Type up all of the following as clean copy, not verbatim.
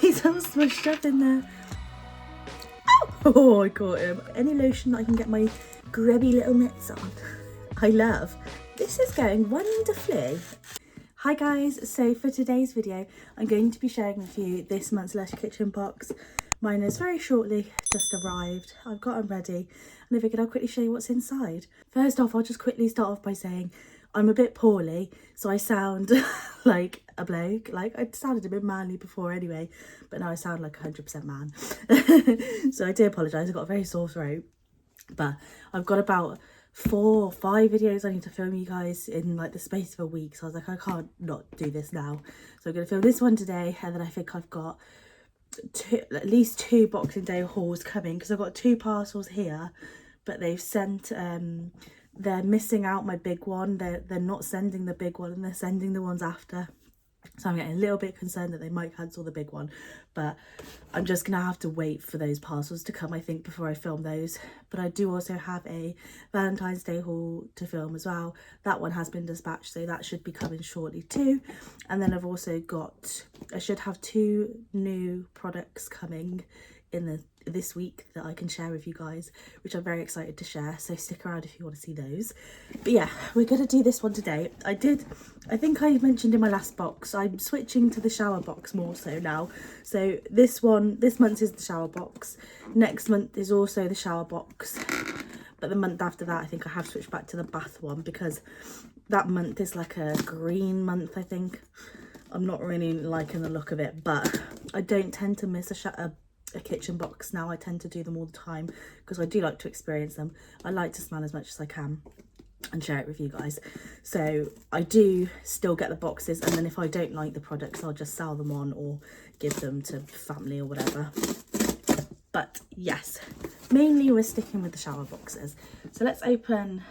He's all smushed up in there. Oh, I caught him. Any lotion that I can get my grubby little mitts on. I love. This is going wonderfully. Hi guys, so for today's video, I'm going to be sharing with you this month's Lush kitchen box. Mine has very shortly just arrived. I've got them ready and I figured I'll quickly show you what's inside. First off, I'll just quickly start off by saying I'm a bit poorly, so I sound like a bloke. Like, I sounded a bit manly before anyway, but now I sound like 100% man. So I do apologise, I've got a very sore throat. But I've got about 4 or 5 videos I need to film you guys in like the space of a week. So I was like, I can't not do this now. So I'm going to film this one today, and then I think I've got at least 2 Boxing Day hauls coming, because I've got 2 parcels here, but they've sent they're missing out my big one. They're not sending the big one and they're sending the ones after. So I'm getting a little bit concerned that they might cancel the big one, but I'm just gonna have to wait for those parcels to come, I think, before I film those. But I do also have a Valentine's Day haul to film as well. That one has been dispatched, so that should be coming shortly too. And then I've also got, I should have 2 new products coming in this week that I can share with you guys, which I'm very excited to share, so stick around if you want to see those. But yeah, we're gonna do this one today. I think I mentioned in my last box, I'm switching to the shower box more so now. So this month is the shower box, next month is also the shower box, but the month after that I think I have switched back to the bath one, because that month is like a green month, I think. I'm not really liking the look of it, but I don't tend to miss a kitchen box now. I tend to do them all the time because I do like to experience them. I like to smell as much as I can and share it with you guys. So I do still get the boxes, and then if I don't like the products, I'll just sell them on or give them to family or whatever. But yes, mainly we're sticking with the shower boxes. So let's open,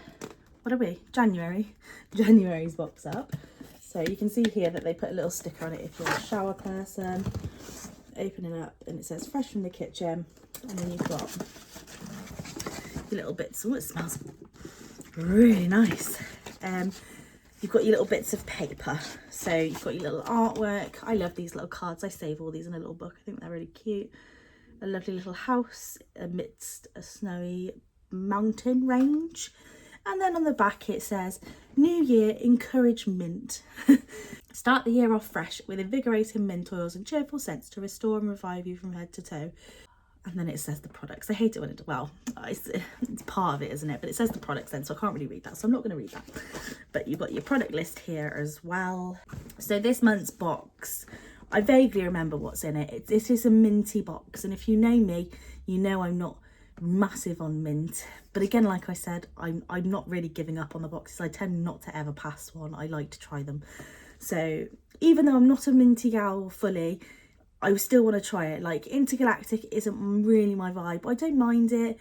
what are we? January's box up. So you can see here that they put a little sticker on it if you're a shower person. Open it up and it says fresh from the kitchen, and then you've got your little bits. Oh, it smells really nice. You've got your little bits of paper, so you've got your little artwork. I love these little cards. I save all these in a little book. I think they're really cute. A lovely little house amidst a snowy mountain range. And then on the back it says, New Year, encourage mint. Start the year off fresh with invigorating mint oils and cheerful scents to restore and revive you from head to toe. And then it says the products. I hate it when it, well, it's part of it, isn't it? But it says the products then, so I can't really read that, so I'm not going to read that. But you've got your product list here as well. So this month's box, I vaguely remember what's in it. This is a minty box, and if you know me, you know I'm not massive on mint, but again, like I said, I'm not really giving up on the boxes. I tend not to ever pass one. I like to try them. So even though I'm not a minty gal fully, I still want to try it. Like, Intergalactic isn't really my vibe. I don't mind it.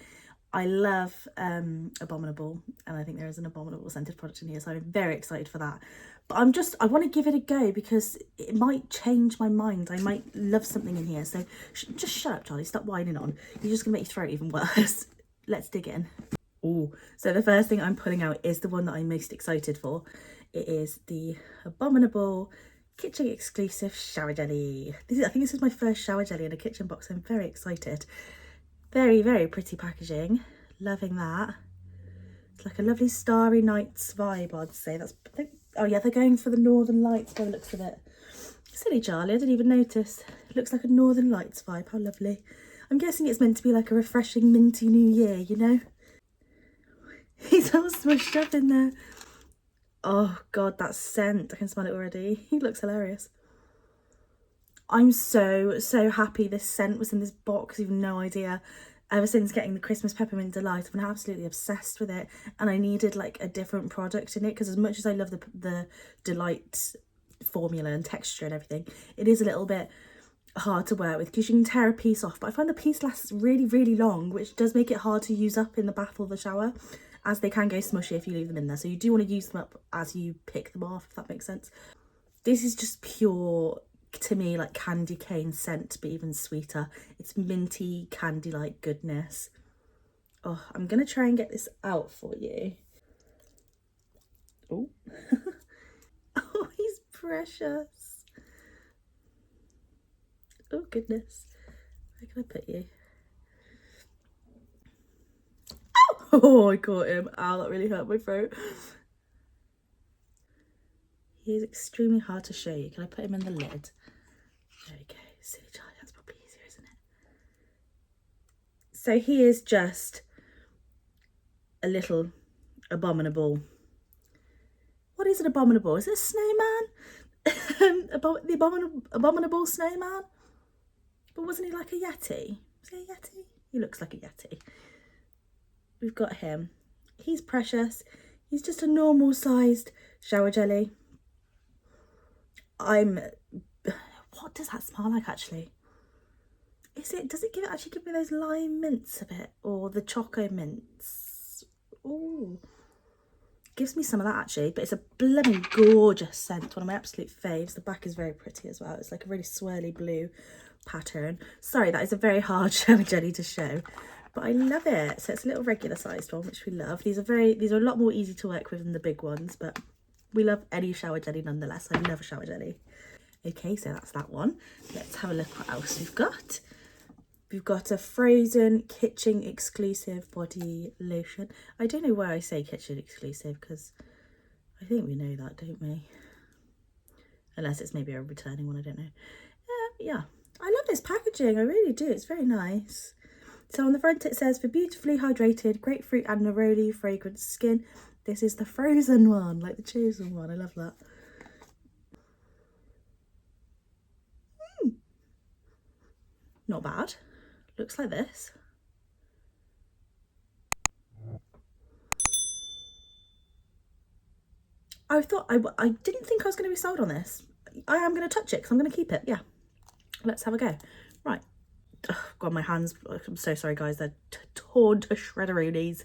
I love Abominable, and I think there is an Abominable scented product in here, so I'm very excited for that. But I want to give it a go because it might change my mind. I might love something in here. So just shut up, Charlie. Stop whining on. You're just going to make your throat even worse. Let's dig in. Oh, so the first thing I'm pulling out is the one that I'm most excited for. It is the Abominable kitchen exclusive shower jelly. I think this is my first shower jelly in a kitchen box. I'm very excited. Very, very pretty packaging. Loving that. It's like a lovely Starry Nights vibe, I'd say. Oh yeah, they're going for the Northern Lights by the looks of it. Silly Charlie, I didn't even notice. It looks like a Northern Lights vibe. How lovely. I'm guessing it's meant to be like a refreshing minty new year, you know? He's all smushed up in there. Oh God, that scent. I can smell it already. He looks hilarious. I'm so happy this scent was in this box. You've no idea. Ever since getting the Christmas Peppermint Delight, I've been absolutely obsessed with it, and I needed like a different product in it, because as much as I love the Delight formula and texture and everything, it is a little bit hard to work with because you can tear a piece off, but I find the piece lasts really long, which does make it hard to use up in the bath or the shower, as they can go smushy if you leave them in there. So you do want to use them up as you pick them off, if that makes sense. This is just pure, to me, like candy cane scent, but even sweeter. It's minty candy like goodness. Oh, I'm gonna try and get this out for you. Oh. Oh, he's precious. Oh goodness. Where can I put you? Oh, I caught him. Ow, that really hurt my throat. He is extremely hard to show you. Can I put him in the lid? There we go. Silly Charlie, that's probably easier, isn't it? So he is just a little abominable. What is an abominable? Is it a snowman? The abominable snowman? But wasn't he like a yeti? Was he a yeti? He looks like a yeti. We've got him. He's precious. He's just a normal sized shower jelly. What does that smell like actually? Does it actually give me those lime mints a bit, or the choco mints? Ooh, gives me some of that actually, but it's a blooming gorgeous scent, one of my absolute faves. The back is very pretty as well. It's like a really swirly blue pattern. Sorry, that is a very hard shower jelly to show, but I love it. So it's a little regular sized one, which we love. These are a lot more easy to work with than the big ones, but we love any shower jelly nonetheless. I love a shower jelly. Okay, so that's that one. Let's have a look what else we've got. We've got a Frozen kitchen exclusive body lotion. I don't know why I say kitchen exclusive, because I think we know that, don't we? Unless it's maybe a returning one, I don't know. Yeah, I love this packaging, I really do. It's very nice. So on the front it says, for beautifully hydrated grapefruit and neroli fragrant skin. This is the Frozen one, like the chosen one. I love that. Not bad. Looks like this. I didn't think I was going to be sold on this. I am going to touch it because I'm going to keep it. Yeah, let's have a go. Right. Ugh, God, my hands, I'm so sorry guys, they're torn to shredderoonies.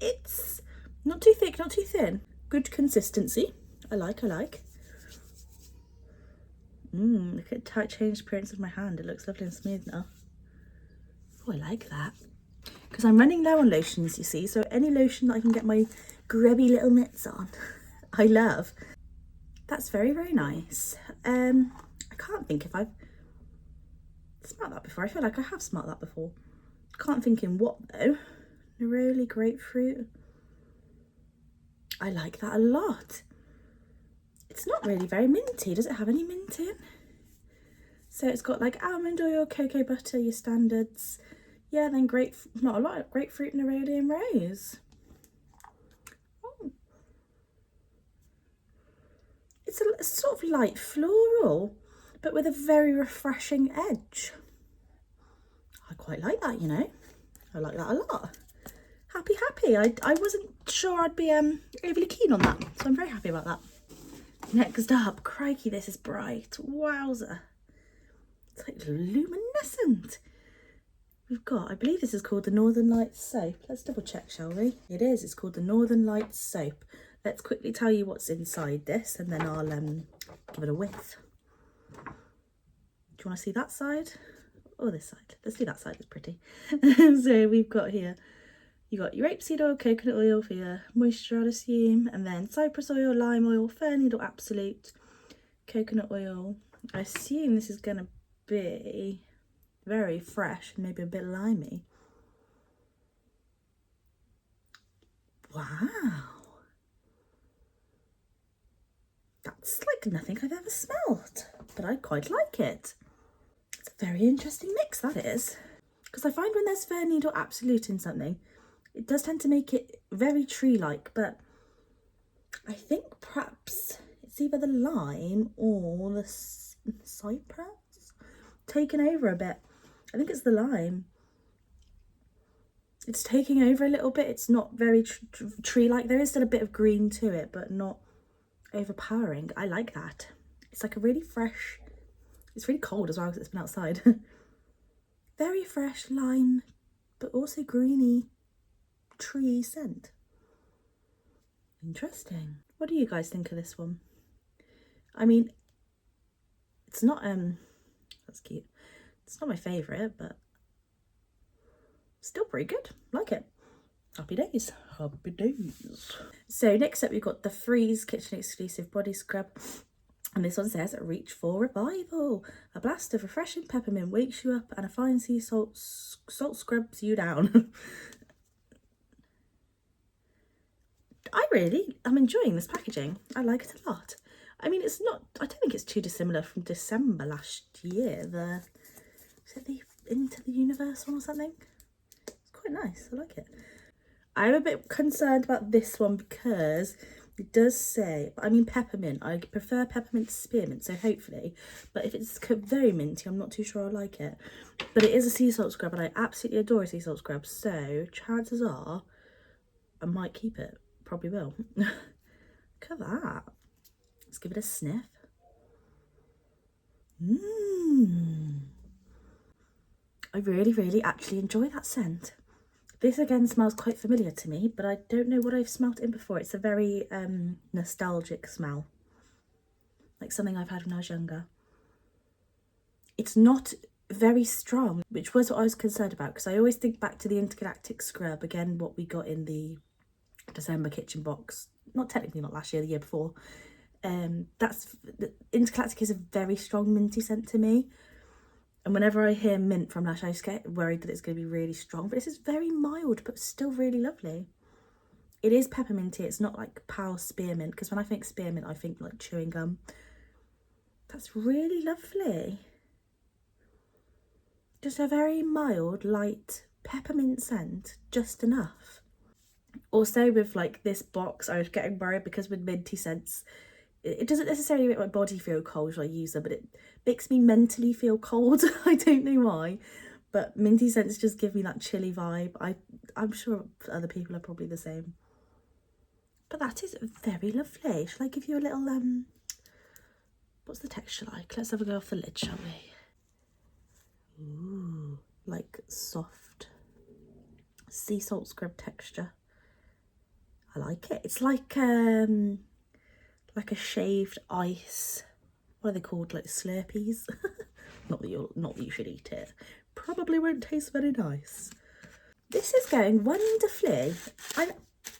It's not too thick, not too thin. Good consistency. I like. Look at how it changed the appearance of my hand. It looks lovely and smooth now. Oh, I like that. Because I'm running low on lotions, you see, so any lotion that I can get my grubby little mitts on, I love. That's very, very nice. I can't think if I've smelled that before. I feel like I have smelled that before. Can't think in what though. Neroli grapefruit. I like that a lot. It's not really very minty. Does it have any mint in? So it's got like almond oil, cocoa butter, your standards. Yeah, then not a lot, grapefruit, neroli and rose. Oh. It's a sort of light floral, but with a very refreshing edge. I quite like that, you know. I like that a lot. Happy. I wasn't sure I'd be overly keen on that, so I'm very happy about that. Next up, crikey, this is bright. Wowza. It's like luminescent. We've got, I believe this is called the Northern Lights soap. Let's double check, shall we? It is, it's called the Northern Lights soap. Let's quickly tell you what's inside this and then I'll give it a whiff. Do you want to see that side or this side? Let's do that side, it's pretty. So we've got here, you got your rapeseed oil, coconut oil for your moisture, I'd assume, and then cypress oil, lime oil, fir needle absolute, coconut oil. I assume this is going to be very fresh and maybe a bit limey. Wow. That's like nothing I've ever smelled, but I quite like it. It's a very interesting mix, that is. Because I find when there's fir needle absolute in something, it does tend to make it very tree-like, but I think perhaps it's either the lime or the cypress taken over a bit. I think it's the lime. It's taking over a little bit. It's not very tree-like. There is still a bit of green to it, but not overpowering. I like that. It's like a really fresh, it's really cold as well because it's been outside. Very fresh lime, but also greeny tree scent. Interesting. What do you guys think of this one? I mean, it's not that's cute. It's not my favourite, but still pretty good. Like it. Happy days. Happy days. So next up we've got the Freeze Kitchen Exclusive Body Scrub. And this one says, reach for revival. A blast of refreshing peppermint wakes you up and a fine sea salt scrubs you down. I'm enjoying this packaging. I like it a lot. I mean, it's not, I don't think it's too dissimilar from December last year. Is it the Into the Universe one or something? It's quite nice. I like it. I'm a bit concerned about this one because it does say, I mean peppermint, I prefer peppermint to spearmint, so hopefully, but if it's very minty, I'm not too sure I like it. But it is a sea salt scrub and I absolutely adore a sea salt scrub, so chances are I might keep it. Probably will. Look at that. Let's give it a sniff. I really actually enjoy that scent. This again smells quite familiar to me, but I don't know what I've smelt in before. It's a very nostalgic smell, like something I've had when I was younger. It's not very strong, which was what I was concerned about, because I always think back to the Intergalactic scrub, again what we got in the December kitchen box, not technically not last year, the year before. Intergalactic is a very strong minty scent to me. And whenever I hear mint from Lush, I just get worried that it's going to be really strong. But this is very mild, but still really lovely. It is pepperminty. It's not like power spearmint, because when I think spearmint, I think like chewing gum. That's really lovely. Just a very mild, light peppermint scent, just enough. Also with like this box, I was getting worried because with minty scents, it doesn't necessarily make my body feel cold when I use them, but it makes me mentally feel cold. I don't know why, but minty scents just give me that chilly vibe. I'm sure other people are probably the same. But that is very lovely. Shall I give you a little, what's the texture like? Let's have a go off the lid, shall we? Ooh, like soft sea salt scrub texture. I like it. It's like a shaved ice. What are they called? Like Slurpees? not that you should eat it. Probably won't taste very nice. This is going wonderfully. I'm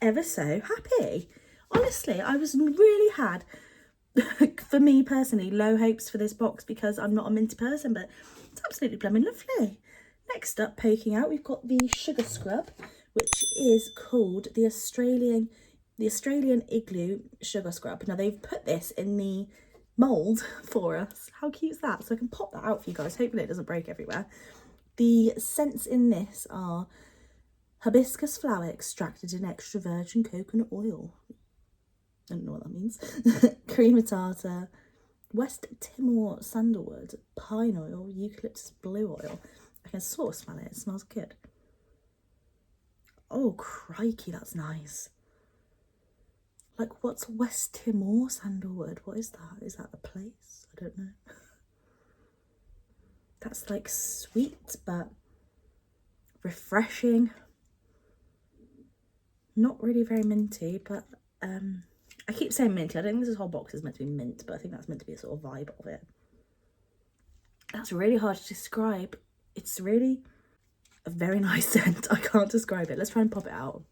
ever so happy. Honestly, I really had, for me personally, low hopes for this box because I'm not a minty person, but it's absolutely blooming lovely. Next up, poking out, we've got the Sugar Scrub, which is called the Australian Igloo Sugar Scrub. Now they've put this in the mould for us. How cute is that? So I can pop that out for you guys. Hopefully it doesn't break everywhere. The scents in this are hibiscus flower extracted in extra virgin coconut oil. I don't know what that means. Cream tartar, West Timor sandalwood, pine oil, eucalyptus blue oil. I can sort of smell it. It smells good. Oh, crikey, that's nice. Like, what's West Timor sandalwood? What is that? Is that a place? I don't know. That's like sweet, but refreshing. Not really very minty, but I keep saying minty. I don't think this whole box is meant to be mint, but I think that's meant to be a sort of vibe of it. That's really hard to describe. It's really a very nice scent. I can't describe it. Let's try and pop it out.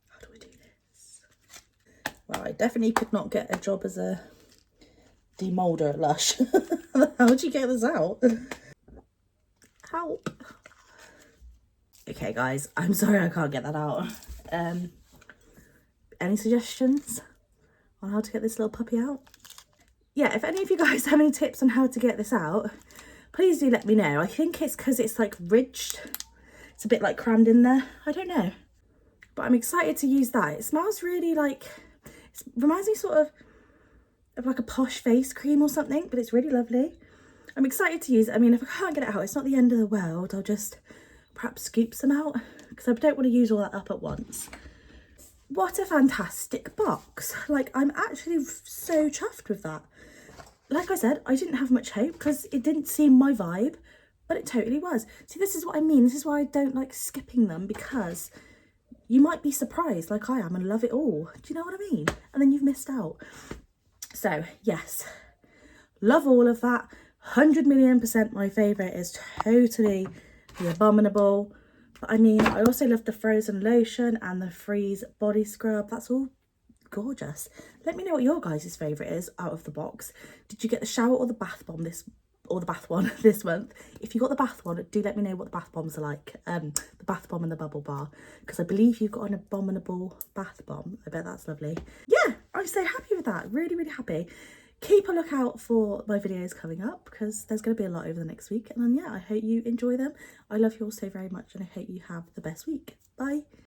How do I do this? Well, I definitely could not get a job as a demolder at Lush. How would you get this out? Help. Okay, guys, I'm sorry I can't get that out. Any suggestions on how to get this little puppy out? Yeah, if any of you guys have any tips on how to get this out, please do let me know. I think it's because it's like ridged. It's a bit like crammed in there. I don't know. But I'm excited to use that. It smells really like, it reminds me sort of like a posh face cream or something, but it's really lovely. I'm excited to use it. I mean, if I can't get it out, it's not the end of the world. I'll just perhaps scoop some out because I don't want to use all that up at once. What a fantastic box. Like, I'm actually so chuffed with that. Like I said, I didn't have much hope because it didn't seem my vibe, but it totally was. See, this is what I mean. This is why I don't like skipping them, because you might be surprised like I am and love it all. Do you know what I mean? And then you've missed out. So yes, love all of that. 100,000,000% my favourite is totally the Abominable. But I mean, I also love the Frozen Lotion and the Freeze Body Scrub. That's all gorgeous. Let me know what your guys' favourite is out of the box. Did you get the shower or the bath bomb or the bath one this month? If you got the bath one, do let me know what the bath bombs are like. The bath bomb and the bubble bar, because I believe you've got an Abominable bath bomb. I bet that's lovely. Yeah, I'm so happy with that. Really, really happy. Keep a lookout for my videos coming up, because there's going to be a lot over the next week. And then, yeah, I hope you enjoy them. I love you all so very much, and I hope you have the best week. Bye.